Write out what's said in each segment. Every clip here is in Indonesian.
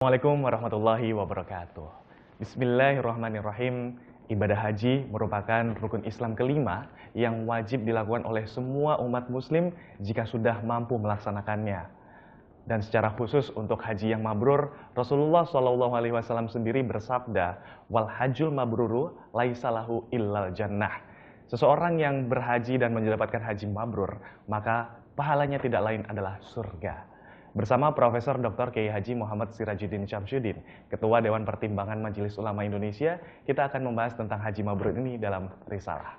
Assalamualaikum warahmatullahi wabarakatuh. Bismillahirrahmanirrahim. Ibadah haji merupakan rukun Islam kelima yang wajib dilakukan oleh semua umat muslim jika sudah mampu melaksanakannya. Dan secara khusus untuk haji yang mabrur, Rasulullah SAW sendiri bersabda, "Wal hajjul mabruru laisa lahu illal jannah." Seseorang yang berhaji dan mendapatkan haji mabrur, maka pahalanya tidak lain adalah surga. Bersama Profesor Dr. Kiai Haji Muhammad Sirajuddin Syamsuddin, Ketua Dewan Pertimbangan Majelis Ulama Indonesia, kita akan membahas tentang haji mabrur ini dalam risalah.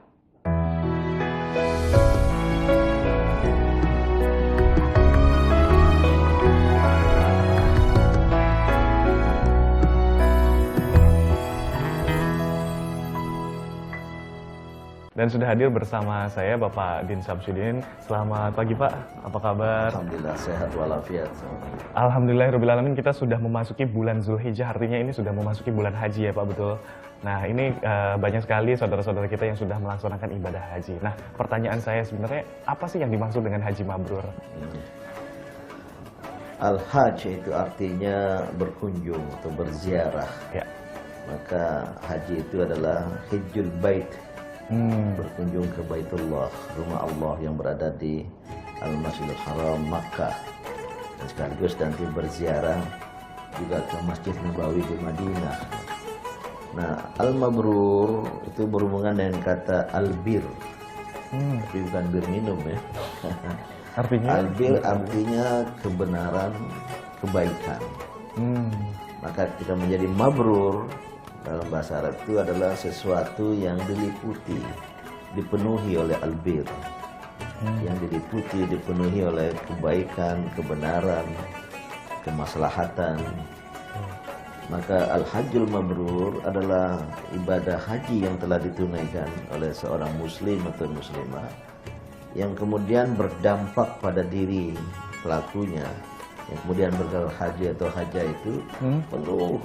Dan sudah hadir bersama saya Bapak Din Syamsuddin. Selamat pagi Pak, apa kabar? Alhamdulillah sehat walafiat. Alhamdulillahirrahmanirrahim, kita sudah memasuki bulan Zulhijjah, artinya ini sudah memasuki bulan haji ya Pak, betul? Nah ini banyak sekali saudara-saudara kita yang sudah melaksanakan ibadah haji. Nah pertanyaan saya sebenarnya, apa sih yang dimaksud dengan haji mabrur? Al-Hajj itu artinya berkunjung atau berziarah. Ya. Maka haji itu adalah hijjul bait. Berkunjung ke Baitullah, rumah Allah yang berada di Al-Masjidil Haram, Makkah. Dan sekaligus nanti berziarah juga ke Masjid Nabawi di Madinah. Nah, Al-Mabrur itu berhubungan dengan kata Al-Bir. Tapi bukan bir minum ya. Artinya? Al-Bir artinya kebenaran, kebaikan. Maka kita menjadi mabrur dalam bahasa Arab itu adalah sesuatu yang diliputi, dipenuhi oleh albir, yang diliputi, dipenuhi oleh kebaikan, kebenaran, kemaslahatan. Maka al-hajjul mabrur adalah ibadah haji yang telah ditunaikan oleh seorang muslim atau muslimah, yang kemudian berdampak pada diri pelakunya, yang kemudian bergelar haji atau hajjah itu penuh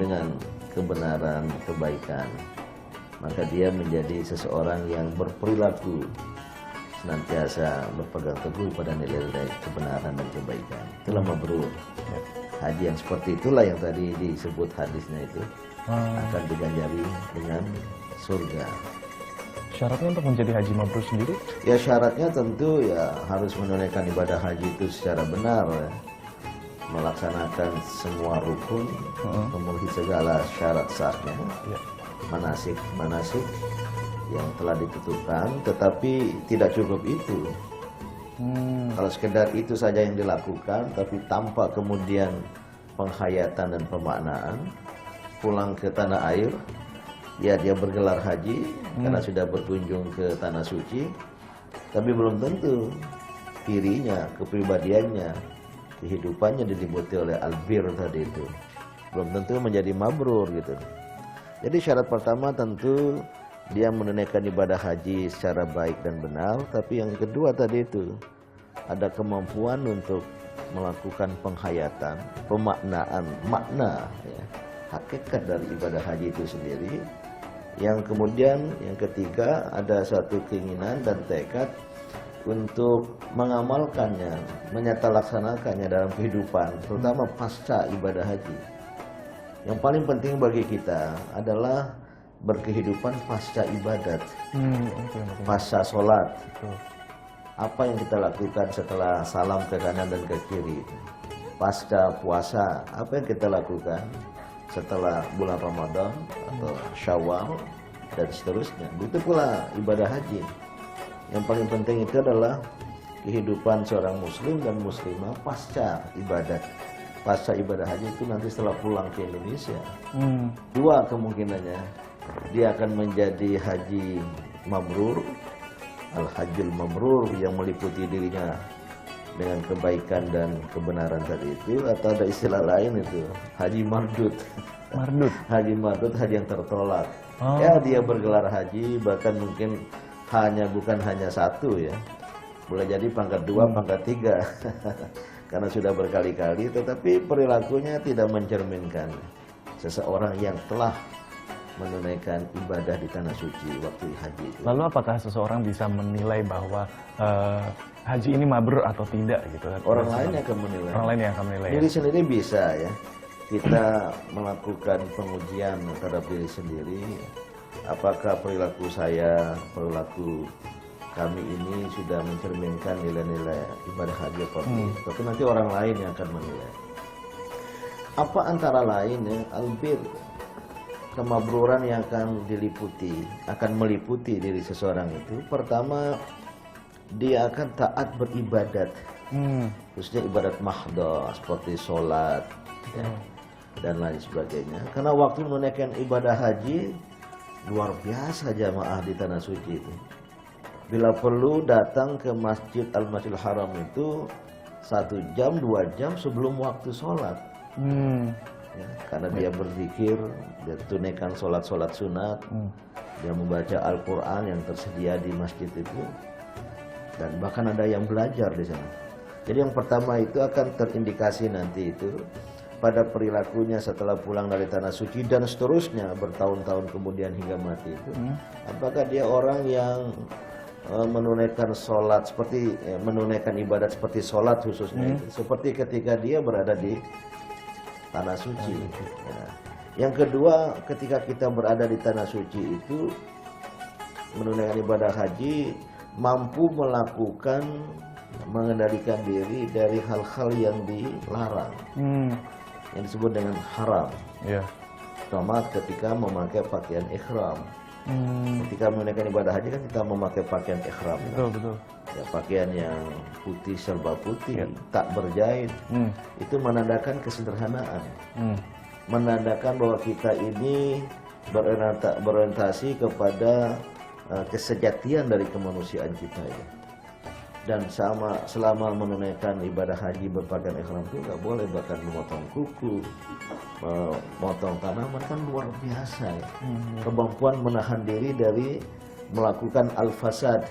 dengan kebenaran, kebaikan. Maka dia menjadi seseorang yang berperilaku senantiasa berpegang teguh pada nilai-nilai kebenaran dan kebaikan. Itulah mabrur. Haji yang seperti itulah yang tadi disebut hadisnya itu akan diganjari dengan surga. Syaratnya untuk menjadi haji mabrur sendiri? Ya syaratnya tentu ya harus menunaikan ibadah haji itu secara benar ya. Melaksanakan semua rukun, memenuhi segala syarat sahnya, manasik yang telah ditentukan, tetapi tidak cukup itu. Kalau sekedar itu saja yang dilakukan, tapi tanpa kemudian penghayatan dan pemaknaan, pulang ke tanah air, ya dia bergelar haji karena sudah berkunjung ke tanah suci, tapi belum tentu dirinya, kepribadiannya, kehidupannya diliputi oleh albir tadi itu, belum tentu menjadi mabrur gitu. Jadi syarat pertama tentu dia menunaikan ibadah haji secara baik dan benar, tapi yang kedua tadi itu ada kemampuan untuk melakukan penghayatan, pemaknaan, makna ya, hakikat dari ibadah haji itu sendiri. Yang kemudian yang ketiga ada suatu keinginan dan tekad untuk mengamalkannya, menyatalaksanakannya dalam kehidupan, terutama pasca ibadah haji. Yang paling penting bagi kita adalah berkehidupan pasca ibadat, pasca sholat. Apa yang kita lakukan setelah salam ke kanan dan ke kiri? Pasca puasa, apa yang kita lakukan setelah bulan Ramadan atau Syawal dan seterusnya? Begitu pula ibadah haji. Yang paling penting itu adalah kehidupan seorang muslim dan muslimah pasca ibadat. Pasca ibadah haji itu nanti setelah pulang ke Indonesia. Dua kemungkinannya. Dia akan menjadi haji mabrur, al-hajjul mabrur, yang meliputi dirinya dengan kebaikan dan kebenaran tadi itu, atau ada istilah lain itu, haji mardud. Mardud? Haji mardud, haji yang tertolak. Ya dia bergelar haji, bahkan mungkin bukan hanya satu ya, boleh jadi pangkat 2, pangkat 3 karena sudah berkali-kali, tetapi perilakunya tidak mencerminkan seseorang yang telah menunaikan ibadah di tanah suci waktu haji itu. Lalu apakah seseorang bisa menilai bahwa haji ini mabrur atau tidak gitu kan? Orang lain yang akan menilai. Orang lain yang akan menilai. Diri sendiri bisa ya. kita melakukan pengujian terhadap diri sendiri, apakah perilaku saya, perilaku kami ini sudah mencerminkan nilai-nilai ibadah haji apa tidak. Tapi nanti orang lain yang akan menilai. Apa antara lain ya, albir, kemabruran yang akan meliputi diri seseorang itu. Pertama, dia akan taat beribadat, khususnya ibadat mahdoh seperti sholat ya, dan lain sebagainya. Karena waktu menunaikan ibadah haji luar biasa jamaah di tanah suci itu. Bila perlu datang ke masjid Al-Masjidil Haram itu 1 jam 2 jam sebelum waktu sholat. Ya, karena dia berzikir, dia tunaikan sholat-sholat sunat, dia membaca Al-Quran yang tersedia di masjid itu, dan bahkan ada yang belajar di sana. Jadi yang pertama itu akan terindikasi nanti itu pada perilakunya setelah pulang dari tanah suci dan seterusnya bertahun-tahun kemudian hingga mati itu. Apakah dia orang yang menunaikan sholat seperti menunaikan ibadat seperti sholat khususnya itu, seperti ketika dia berada di tanah suci. Ya. Yang kedua, ketika kita berada di tanah suci itu menunaikan ibadah haji, mampu melakukan mengendalikan diri dari hal-hal yang dilarang, yang disebut dengan haram. Terutama ketika memakai pakaian ihram. Ketika menunaikan ibadah haji kan kita memakai pakaian ihram. Betul. Ya, pakaian yang putih, serba putih, tak berjahit, itu menandakan kesederhanaan, menandakan bahwa kita ini berorientasi kepada kesejatian dari kemanusiaan kita ya. Dan selama menunaikan ibadah haji berpakaian ihram itu nggak boleh bahkan memotong kuku, memotong tanaman, kan luar biasa ya. Kemampuan menahan diri dari melakukan al-fasad,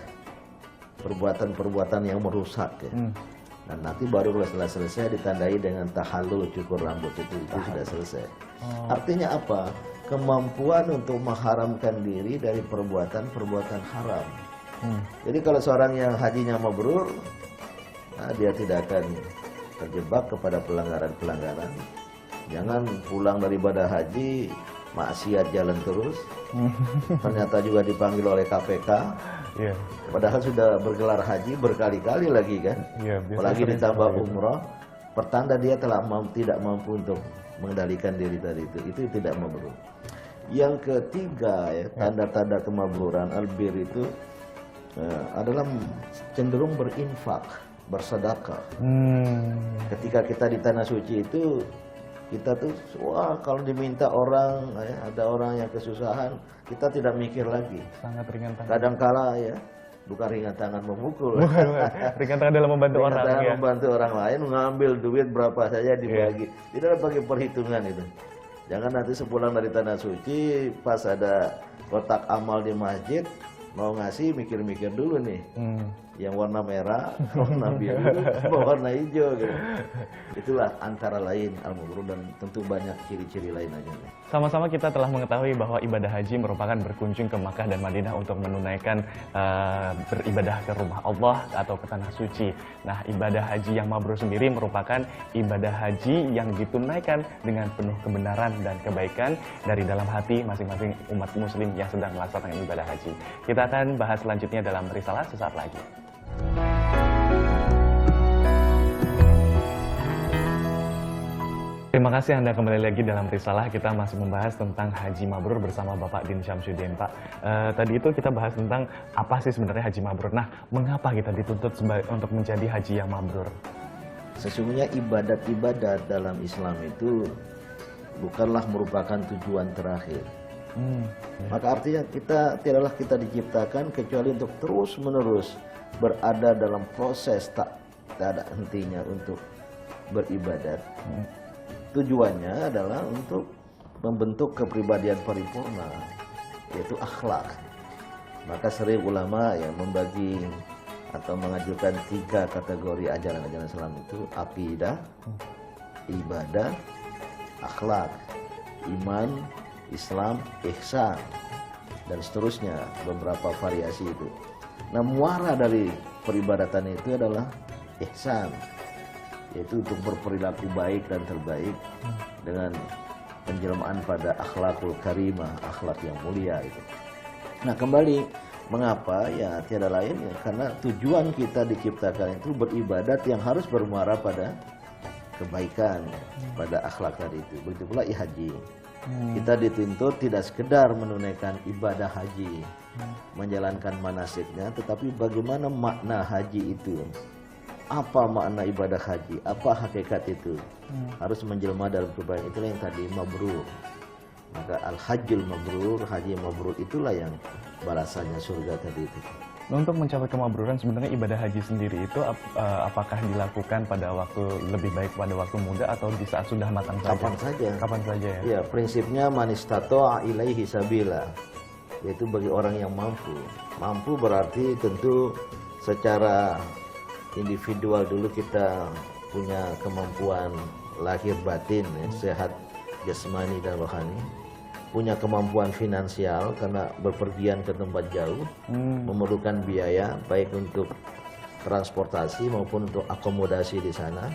perbuatan-perbuatan yang merusak ya. Dan nanti baru setelah selesai ditandai dengan tahallul, cukur rambut itu sudah selesai. Artinya apa? Kemampuan untuk mengharamkan diri dari perbuatan-perbuatan haram. Jadi kalau seorang yang hajinya mabrur, nah dia tidak akan terjebak kepada pelanggaran-pelanggaran. Jangan pulang dari ibadah haji maksiat jalan terus. Ternyata juga dipanggil oleh KPK. Padahal sudah bergelar haji berkali-kali lagi kan. Apalagi ditambah umrah, pertanda dia tidak mampu untuk mengendalikan diri tadi itu tidak mabrur. Yang ketiga ya, tanda-tanda kemabruran albir itu adalah cenderung berinfak, bersedekah. Ketika kita di tanah suci itu, kita tuh wah kalau diminta orang ya, ada orang yang kesusahan, kita tidak mikir lagi. Sangat ringan tangan. Kadangkala ya, bukan ringan tangan memukul. Bukan. Ringan tangan dalam membantu orang. Ringan tangan membantu orang lain, mengambil duit berapa saja dibagi. Tidak ada pakai perhitungan itu. Jangan nanti sepulang dari tanah suci, pas ada kotak amal di masjid, mau ngasih mikir-mikir dulu nih. Yang warna merah, warna biru, warna hijau gitu. Itulah antara lain al-mabrur, dan tentu banyak ciri-ciri lain aja. Sama-sama kita telah mengetahui bahwa ibadah haji merupakan berkunjung ke Makkah dan Madinah untuk menunaikan beribadah ke rumah Allah atau ke tanah suci. Nah, ibadah haji yang mabrur sendiri merupakan ibadah haji yang ditunaikan dengan penuh kebenaran dan kebaikan dari dalam hati masing-masing umat muslim yang sedang melaksanakan ibadah haji. Kita akan bahas selanjutnya dalam Risalah sesaat lagi. Terima kasih Anda kembali lagi dalam Risalah. Kita masih membahas tentang haji mabrur bersama Bapak Din Syamsuddin, Pak. Tadi itu kita bahas tentang apa sih sebenarnya haji mabrur. Nah, mengapa kita dituntut untuk menjadi haji yang mabrur? Sesungguhnya ibadat-ibadat dalam Islam itu bukanlah merupakan tujuan terakhir. Maka artinya tidaklah kita diciptakan kecuali untuk terus-menerus berada dalam proses tak ada hentinya untuk beribadat. Tujuannya adalah untuk membentuk kepribadian paripurna, yaitu akhlak. Maka sering ulama yang membagi atau mengajukan 3 kategori ajaran-ajaran Islam itu: akidah, ibadah, akhlak, iman, Islam, ihsan, dan seterusnya, beberapa variasi itu. Nah, muara dari peribadatan itu adalah ihsan, yaitu untuk berperilaku baik dan terbaik dengan penjelmaan pada akhlakul karimah, akhlak yang mulia itu. Nah, kembali mengapa? Ya tiada lain ya karena tujuan kita diciptakan itu beribadat yang harus bermuara pada kebaikan, pada akhlak tadi itu. Begitu pula haji. Kita dituntut tidak sekedar menunaikan ibadah haji, menjalankan manasiknya, tetapi bagaimana makna haji itu. Apa makna ibadah haji? Apa hakikat itu? Harus menjelma dalam kebaikan. Itulah yang tadi mabrur. Maka al-hajjul mabrur, haji mabrur itulah yang balasannya surga tadi itu. Nah, untuk mencapai kemabruran sebenarnya ibadah haji sendiri itu apakah dilakukan pada waktu lebih baik pada waktu muda atau di saat sudah matang saja? Kapan saja. Kapan saja ya? Ya, prinsipnya man istata'a ilaihi sabila. Yaitu bagi orang yang mampu. Mampu berarti tentu secara individual dulu kita punya kemampuan lahir batin, ya, sehat jasmani dan rohani. Punya kemampuan finansial karena berpergian ke tempat jauh, memerlukan biaya baik untuk transportasi maupun untuk akomodasi di sana,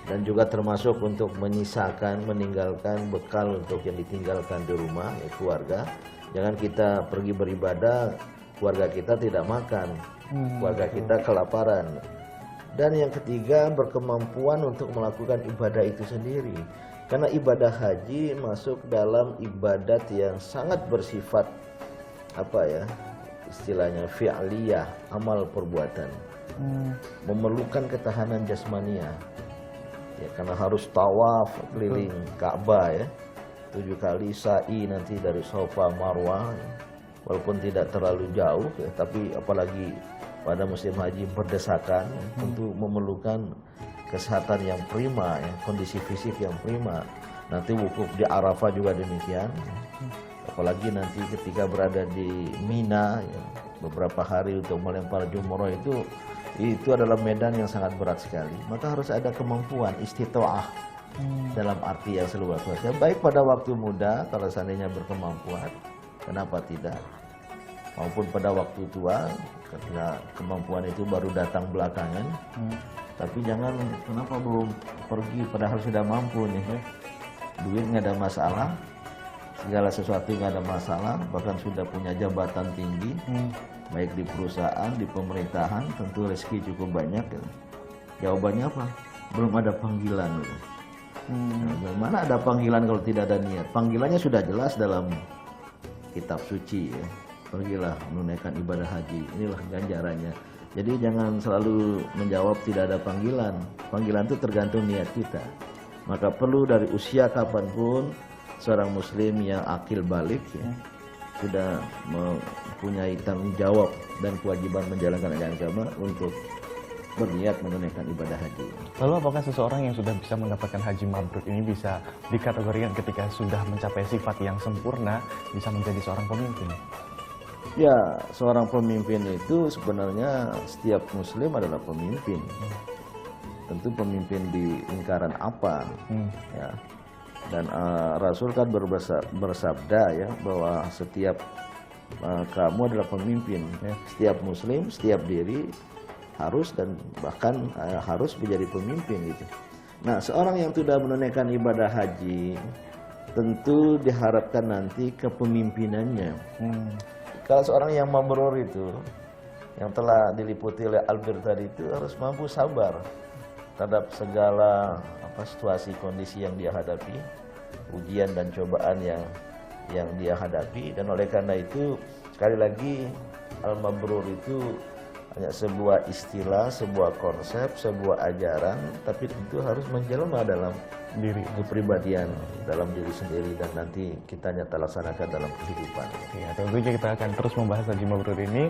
dan juga termasuk untuk meninggalkan bekal untuk yang ditinggalkan di rumah, ya, keluarga. Jangan kita pergi beribadah, keluarga kita tidak makan, keluarga kita kelaparan. Dan yang ketiga, berkemampuan untuk melakukan ibadah itu sendiri. Karena ibadah haji masuk dalam ibadat yang sangat bersifat istilahnya fi'liyah, amal perbuatan. Memerlukan ketahanan jasmania. Ya, karena harus tawaf keliling Ka'bah ya. 7 kali sa'i nanti dari Safa Marwah. Walaupun tidak terlalu jauh ya, tapi apalagi pada musim haji berdesakan, tentu memerlukan kesehatan yang prima, ya, kondisi fisik yang prima. Nanti wukuf di Arafah juga demikian. Apalagi nanti ketika berada di Mina, ya, beberapa hari untuk melempar jumroh itu adalah medan yang sangat berat sekali. Maka harus ada kemampuan istitoah dalam arti yang seluas-luasnya. Baik pada waktu muda kalau seandainya berkemampuan, kenapa tidak? Maupun pada waktu tua, ketika kemampuan itu baru datang belakangan. Tapi jangan, kenapa belum pergi padahal sudah mampu nih. Duit nggak ada masalah, segala sesuatu nggak ada masalah, bahkan sudah punya jabatan tinggi, baik di perusahaan, di pemerintahan, tentu rezeki cukup banyak. Jawabannya apa? Belum ada panggilan. Nah, bagaimana ada panggilan kalau tidak ada niat? Panggilannya sudah jelas dalam kitab suci ya. Pergilah menunaikan ibadah haji, inilah ganjarannya. Jadi jangan selalu menjawab tidak ada panggilan. Panggilan itu tergantung niat kita. Maka perlu dari usia kapanpun seorang muslim yang akil balik ya, sudah mempunyai tanggung jawab dan kewajiban menjalankan agama untuk berniat menunaikan ibadah haji. Lalu apakah seseorang yang sudah bisa mendapatkan haji mabrur ini bisa dikategorikan ketika sudah mencapai sifat yang sempurna bisa menjadi seorang pemimpin? Ya, seorang pemimpin itu sebenarnya setiap muslim adalah pemimpin. Tentu pemimpin di lingkaran apa, ya. Dan Rasul kan bersabda ya bahwa setiap kamu adalah pemimpin. Ya. Setiap muslim, setiap diri harus dan bahkan harus menjadi pemimpin gitu. Nah, seorang yang sudah menunaikan ibadah haji tentu diharapkan nanti kepemimpinannya. Kalau seorang yang mabrur itu, yang telah diliputi oleh albir tadi itu harus mampu sabar terhadap segala situasi kondisi yang dia hadapi, ujian dan cobaan yang dia hadapi. Dan oleh karena itu, sekali lagi al-mabrur itu hanya sebuah istilah, sebuah konsep, sebuah ajaran, tapi tentu harus menjelma dalam diri kepribadian, dalam diri sendiri, dan nanti kita nyata laksanakan dalam kehidupan. Ya, tentunya kita akan terus membahas haji mabrur ini.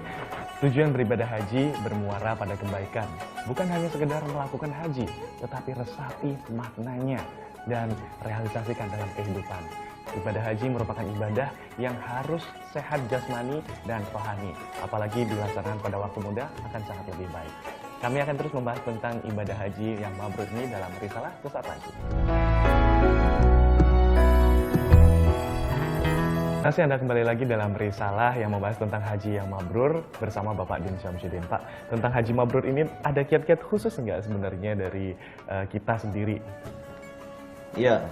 Tujuan beribadah haji bermuara pada kebaikan, bukan hanya sekedar melakukan haji, tetapi resapi maknanya dan realisasikan dalam kehidupan. Ibadah haji merupakan ibadah yang harus sehat jasmani dan rohani. Apalagi dilaksanakan pada waktu muda akan sangat lebih baik. Kami akan terus membahas tentang ibadah haji yang mabrur ini dalam risalah sesaat lagi. Masih Anda kembali lagi dalam risalah yang membahas tentang haji yang mabrur bersama Bapak Din Syamsuddin. Pak, tentang haji mabrur ini ada kiat-kiat khusus nggak sebenarnya dari kita sendiri? Ya,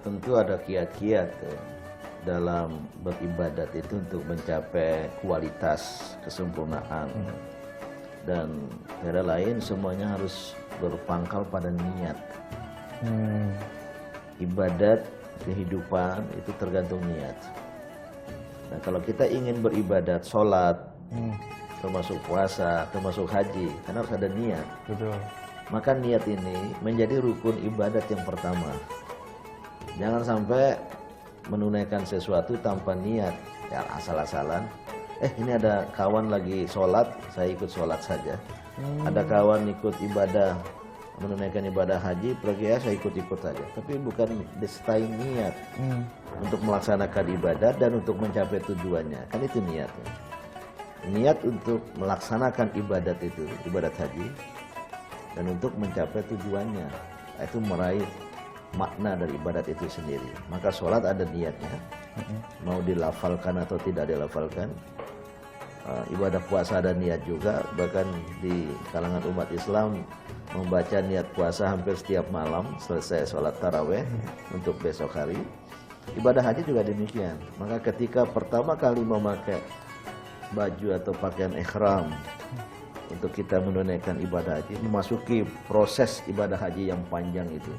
tentu ada kiat-kiat dalam beribadat itu untuk mencapai kualitas kesempurnaan. Dan tiada lain, semuanya harus berpangkal pada niat. Ibadat, kehidupan itu tergantung niat. Nah, kalau kita ingin beribadat, sholat, termasuk puasa, termasuk haji, kan harus ada niat. Betul. Maka niat ini menjadi rukun ibadat yang pertama. Jangan sampai menunaikan sesuatu tanpa niat, ya asal-asalan. Ini ada kawan lagi sholat, saya ikut sholat saja. Ada kawan ikut ibadah, menunaikan ibadah haji, pergi ya saya ikut-ikut saja. Tapi bukan disertai niat untuk melaksanakan ibadat dan untuk mencapai tujuannya. Kan itu niatnya. Niat untuk melaksanakan ibadat itu, ibadat haji, dan untuk mencapai tujuannya, itu meraih makna dari ibadat itu sendiri. Maka sholat ada niatnya, mau dilafalkan atau tidak dilafalkan. Ibadah puasa ada niat juga, bahkan di kalangan umat Islam membaca niat puasa hampir setiap malam selesai sholat taraweh untuk besok hari. Ibadah haji juga demikian. Maka ketika pertama kali memakai baju atau pakaian ihram untuk kita menunaikan ibadah haji, memasuki proses ibadah haji yang panjang itu,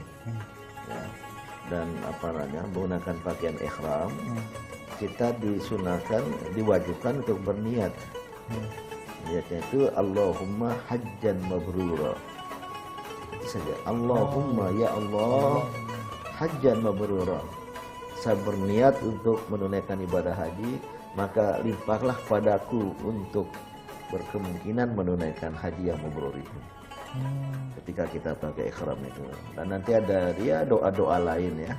ya, dan menggunakan pakaian ihram, kita disunahkan, diwajibkan untuk berniat. Niatnya itu Allahumma hajjan mabrura. Itu saja. Allahumma ya Allah hajjan mabrura. Saya berniat untuk menunaikan ibadah haji, maka limpahlah padaku untuk berkemungkinan menunaikan haji yang mabrur itu. Ketika kita pakai ihram itu. Dan nanti ada dia doa-doa lain ya,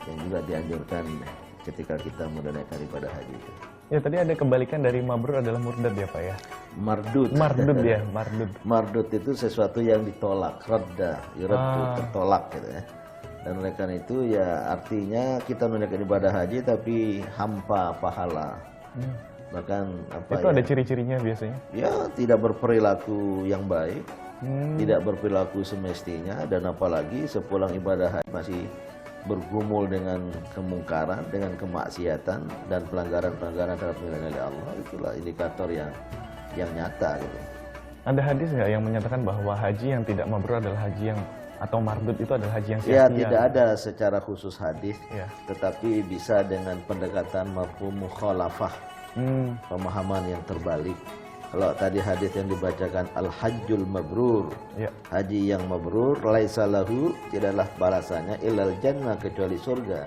yang juga dianjurkan ketika kita menunaikan ibadah haji itu. Ya, tadi ada kebalikan dari mabrur adalah murdad ya Pak ya? Mardud. Mardud ya, mardud. Mardud itu sesuatu yang ditolak, radda, yuraddu, tertolak gitu ya. Dan oleh karena itu ya artinya kita menunaikan ibadah haji tapi hampa pahala. Bahkan itu ada ciri-cirinya biasanya? Ya, tidak berperilaku yang baik, tidak berperilaku semestinya, dan apalagi sepulang ibadah haji masih bergumul dengan kemungkaran, dengan kemaksiatan dan pelanggaran-pelanggaran terhadap nilai-nilai Allah. Itulah indikator yang nyata gitu. Ada hadis nggak yang menyatakan bahwa haji yang tidak mabrur adalah haji yang, atau mardud itu adalah haji yang sia-sia? Ya, tidak ada secara khusus hadis, tetapi bisa dengan pendekatan mafhum mukhalafah, pemahaman yang terbalik. Kalau tadi hadis yang dibacakan al-hajjul mabrur, haji yang mabrur, laisa lahu, tidaklah balasannya illal jannah, kecuali surga.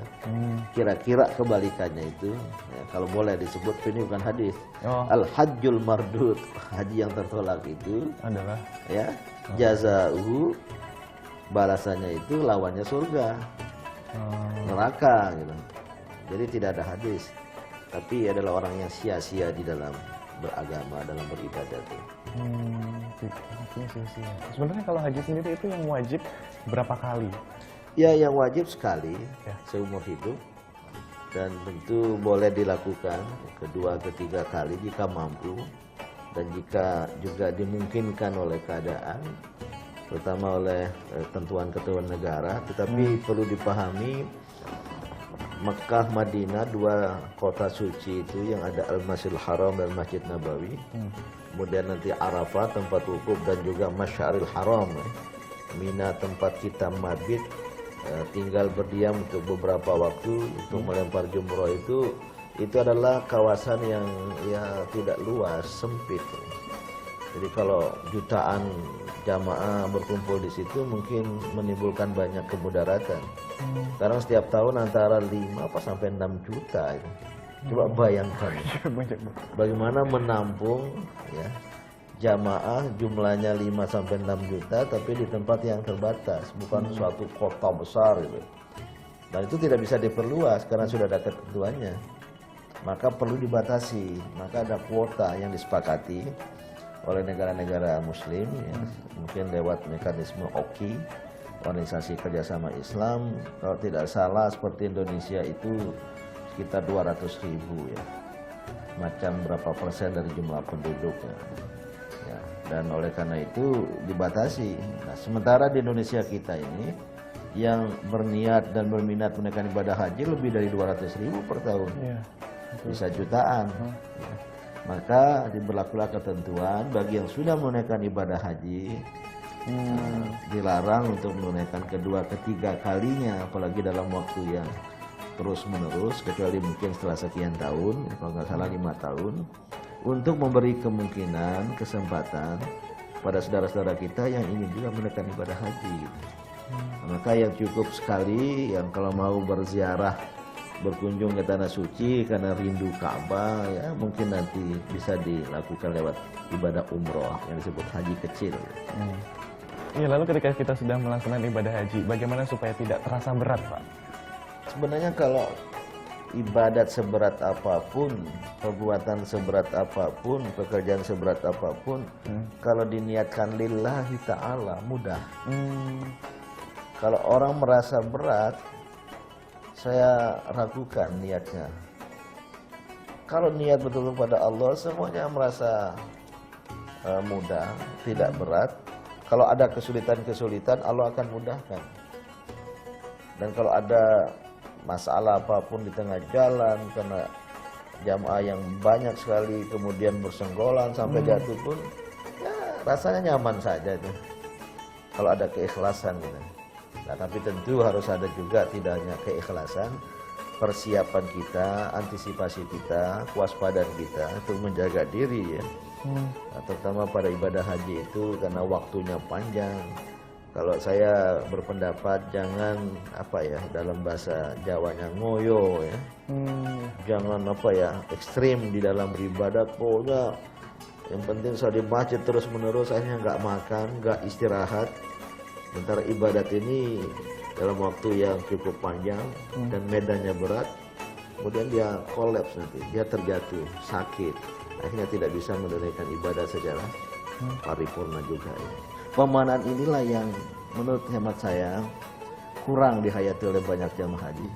Kira-kira kebalikannya itu, ya, kalau boleh disebut, ini bukan hadis. Al-hajjul mardud, haji yang tertolak itu adalah ya jazauhu, balasannya itu lawannya surga, neraka gitu. Jadi tidak ada hadis, tapi adalah orang yang sia-sia di dalam beragama, dalam beribadat. Sebenarnya kalau haji sendiri itu yang wajib berapa kali? Ya, yang wajib sekali seumur hidup, dan tentu boleh dilakukan kedua, ketiga kali jika mampu, dan jika juga dimungkinkan oleh keadaan, terutama oleh ketentuan negara. Tetapi perlu dipahami, Mekah, Madinah, dua kota suci itu yang ada Al-Masjidil Haram dan Masjid Nabawi. Kemudian nanti Arafah tempat wukuf dan juga Masy'aril Haram. Mina tempat kita mabit, tinggal berdiam untuk beberapa waktu untuk melempar jumroh itu adalah kawasan yang ya tidak luas, sempit. Jadi kalau jutaan jamaah berkumpul di situ mungkin menimbulkan banyak kemudaratan. Sekarang setiap tahun antara 5 sampai 6 juta. Coba bayangkan bagaimana menampung ya jamaah jumlahnya 5 sampai 6 juta tapi di tempat yang terbatas, bukan suatu kota besar gitu. Dan itu tidak bisa diperluas karena sudah ada ketentuannya. Maka perlu dibatasi. Maka ada kuota yang disepakati oleh negara-negara muslim ya, mungkin lewat mekanisme OKI, Organisasi Kerjasama Islam. Kalau tidak salah seperti Indonesia itu sekitar 200.000 ya, macam berapa persen dari jumlah penduduknya ya. Dan oleh karena itu dibatasi. Nah, sementara di Indonesia kita ini yang berniat dan berminat menunaikan ibadah haji lebih dari 200.000 per tahun. Iya. Bisa jutaan. Maka diberlakulah ketentuan bagi yang sudah menunaikan ibadah haji dilarang untuk menunaikan kedua, ketiga kalinya, apalagi dalam waktu yang terus menerus, kecuali mungkin setelah sekian tahun, kalau nggak salah 5 tahun, untuk memberi kemungkinan, kesempatan pada saudara-saudara kita yang ingin juga menunaikan ibadah haji. Maka yang cukup sekali, yang kalau mau berziarah, berkunjung ke tanah suci karena rindu Ka'bah, ya mungkin nanti bisa dilakukan lewat ibadah umroh yang disebut haji kecil. Iya, lalu ketika kita sudah melaksanakan ibadah haji, bagaimana supaya tidak terasa berat, Pak? Sebenarnya kalau ibadat seberat apapun, perbuatan seberat apapun, pekerjaan seberat apapun, kalau diniatkan lillahi ta'ala mudah. Kalau orang merasa berat, saya ragukan niatnya. Kalau niat betul-betul pada Allah, semuanya merasa mudah, tidak berat. Kalau ada kesulitan-kesulitan, Allah akan mudahkan. Dan kalau ada masalah apapun di tengah jalan, karena jamaah yang banyak sekali kemudian bersenggolan sampai jatuh pun, ya rasanya nyaman saja tuh. Kalau ada keikhlasan gitu. Nah, tapi tentu harus ada juga tidak hanya keikhlasan, persiapan kita, antisipasi kita, kewaspadaan kita untuk menjaga diri ya. Nah, terutama pada ibadah haji itu karena waktunya panjang. Kalau saya berpendapat jangan dalam bahasa Jawanya ngoyo ya. Jangan ekstrim di dalam beribadah. Pokoknya yang penting saya di masjid terus menerus, akhirnya nggak makan, nggak istirahat. Sementara ibadat ini dalam waktu yang cukup panjang dan medannya berat, kemudian dia kolaps nanti, dia terjatuh, sakit, akhirnya tidak bisa menunaikan ibadah secara paripurna juga. Ya. Pemanaan inilah yang menurut hemat saya kurang dihayati oleh banyak jamaah haji.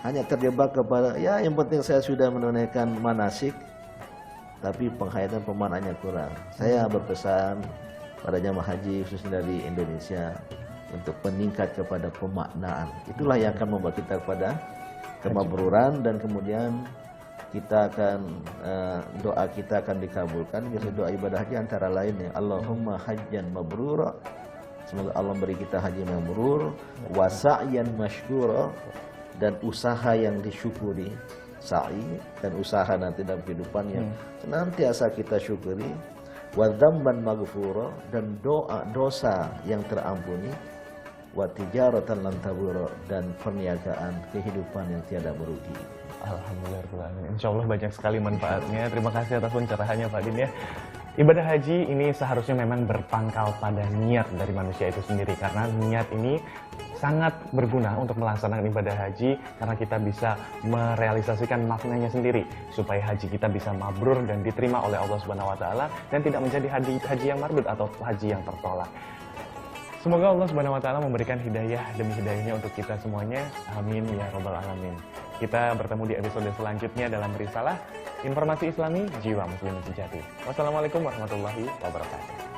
Hanya terjebak kepada yang penting saya sudah menunaikan manasik, tapi penghayatan pemanaannya kurang. Saya berpesan pada jamaah haji khususnya dari Indonesia untuk meningkat kepada pemaknaan. Itulah yang akan membawa kita kepada kemabruran, dan kemudian kita akan doa kita akan dikabulkan. Biasa doa ibadah haji antara lainnya Allahumma hajjan mabrura, semoga Allah beri kita haji mabrur, wa sa'yan masykura, dan usaha yang disyukuri, sa'i dan usaha nanti dalam kehidupan yang senantiasa kita syukuri, wa dzamban maghfura, dan dosa yang terampuni, wa tijaratan lan tabura, dan perniagaan kehidupan yang tiada merugi. Alhamdulillah. Insya Allah banyak sekali manfaatnya. Terima kasih atas pencerahannya Pak Din ya. Ibadah haji ini seharusnya memang berpangkal pada niat dari manusia itu sendiri, karena niat ini sangat berguna untuk melaksanakan ibadah haji, karena kita bisa merealisasikan maknanya sendiri supaya haji kita bisa mabrur dan diterima oleh Allah Subhanahu wa taala dan tidak menjadi haji yang mardud atau haji yang tertolak. Semoga Allah Subhanahu wa taala memberikan hidayah demi hidayahnya untuk kita semuanya. Amin ya rabbal alamin. Kita bertemu di episode selanjutnya dalam Risalah Informasi Islami Jiwa Muslim Sejati. Wassalamualaikum warahmatullahi wabarakatuh.